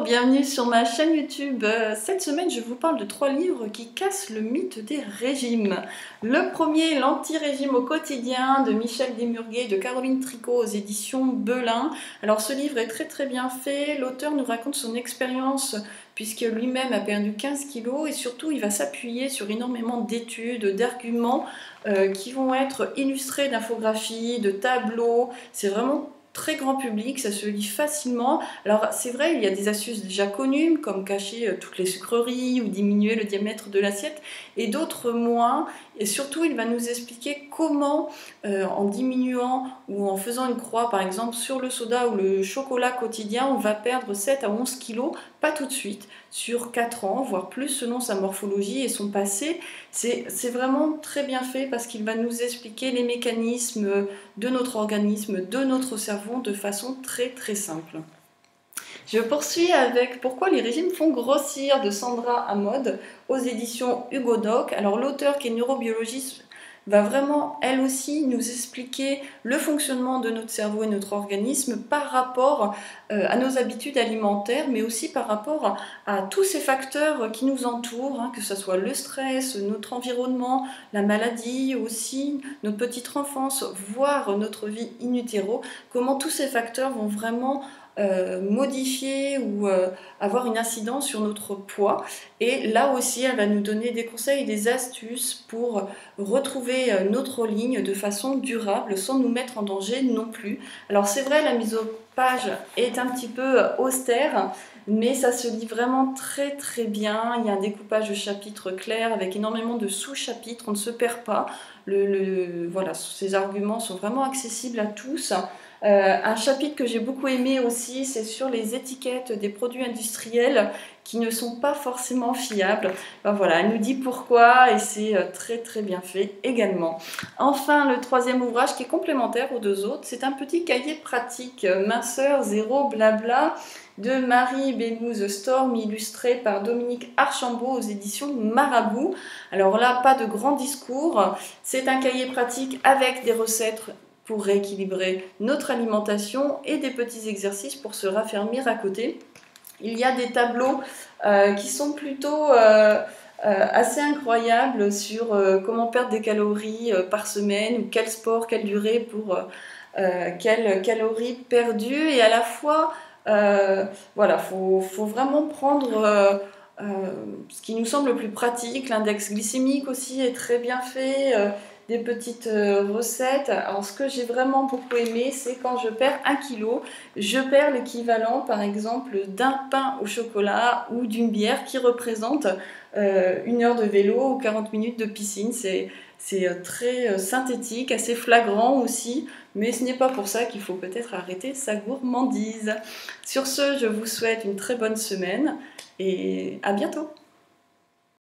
bienvenue sur ma chaîne YouTube. Cette semaine, je vous parle de 3 livres qui cassent le mythe des régimes. Le premier, L'anti-régime au quotidien de Michel Desmurguet et de Caroline Tricot aux éditions Belin. Alors ce livre est très bien fait. L'auteur nous raconte son expérience puisque lui-même a perdu 15 kilos et surtout il va s'appuyer sur énormément d'études, d'arguments qui vont être illustrés d'infographies, de tableaux. C'est vraiment très grand public, ça se lit facilement. Alors c'est vrai, il y a des astuces déjà connues, comme cacher toutes les sucreries ou diminuer le diamètre de l'assiette, et d'autres moins. Et surtout, il va nous expliquer comment, en diminuant ou en faisant une croix, par exemple, sur le soda ou le chocolat quotidien, on va perdre 7 à 11 kilos, pas tout de suite, sur 4 ans, voire plus selon sa morphologie et son passé. C'est vraiment très bien fait parce qu'il va nous expliquer les mécanismes de notre organisme, de notre cerveau de façon très simple. Je poursuis avec Pourquoi les régimes font grossir de Sandra Amod aux éditions Hugo Doc. Alors l'auteur qui est neurobiologiste va vraiment, elle aussi, nous expliquer le fonctionnement de notre cerveau et notre organisme par rapport à nos habitudes alimentaires, mais aussi par rapport à tous ces facteurs qui nous entourent, que ce soit le stress, notre environnement, la maladie aussi, notre petite enfance, voire notre vie in utero, comment tous ces facteurs vont vraiment modifier ou avoir une incidence sur notre poids. Et là aussi, elle va nous donner des conseils et des astuces pour retrouver notre ligne de façon durable sans nous mettre en danger non plus. Alors c'est vrai, la mise en page est un petit peu austère, mais ça se lit vraiment très bien. Il y a un découpage de chapitres clair avec énormément de sous-chapitres, on ne se perd pas. Voilà, ces arguments sont vraiment accessibles à tous. Un chapitre que j'ai beaucoup aimé aussi, c'est sur les étiquettes des produits industriels qui ne sont pas forcément fiables. Ben voilà, elle nous dit pourquoi et c'est très bien fait également. Enfin, le troisième ouvrage qui est complémentaire aux deux autres, c'est un petit cahier pratique, minceur, zéro, blabla, de Marie Bémouze Storm, illustré par Dominique Archambault aux éditions Marabout. Alors là, pas de grand discours, c'est un cahier pratique avec des recettes pour rééquilibrer notre alimentation et des petits exercices pour se raffermir à côté. Il y a des tableaux qui sont plutôt assez incroyables sur comment perdre des calories par semaine, ou quel sport, quelle durée pour quelles calories perdues. Et à la fois, voilà, faut vraiment prendre ce qui nous semble le plus pratique. L'index glycémique aussi est très bien fait. Des petites recettes. Alors ce que j'ai vraiment beaucoup aimé, c'est quand je perds 1 kilo, je perds l'équivalent par exemple d'un pain au chocolat ou d'une bière qui représente 1 heure de vélo ou 40 minutes de piscine. C'est très synthétique, assez flagrant aussi, mais ce n'est pas pour ça qu'il faut peut-être arrêter sa gourmandise. Sur ce, je vous souhaite une très bonne semaine et à bientôt.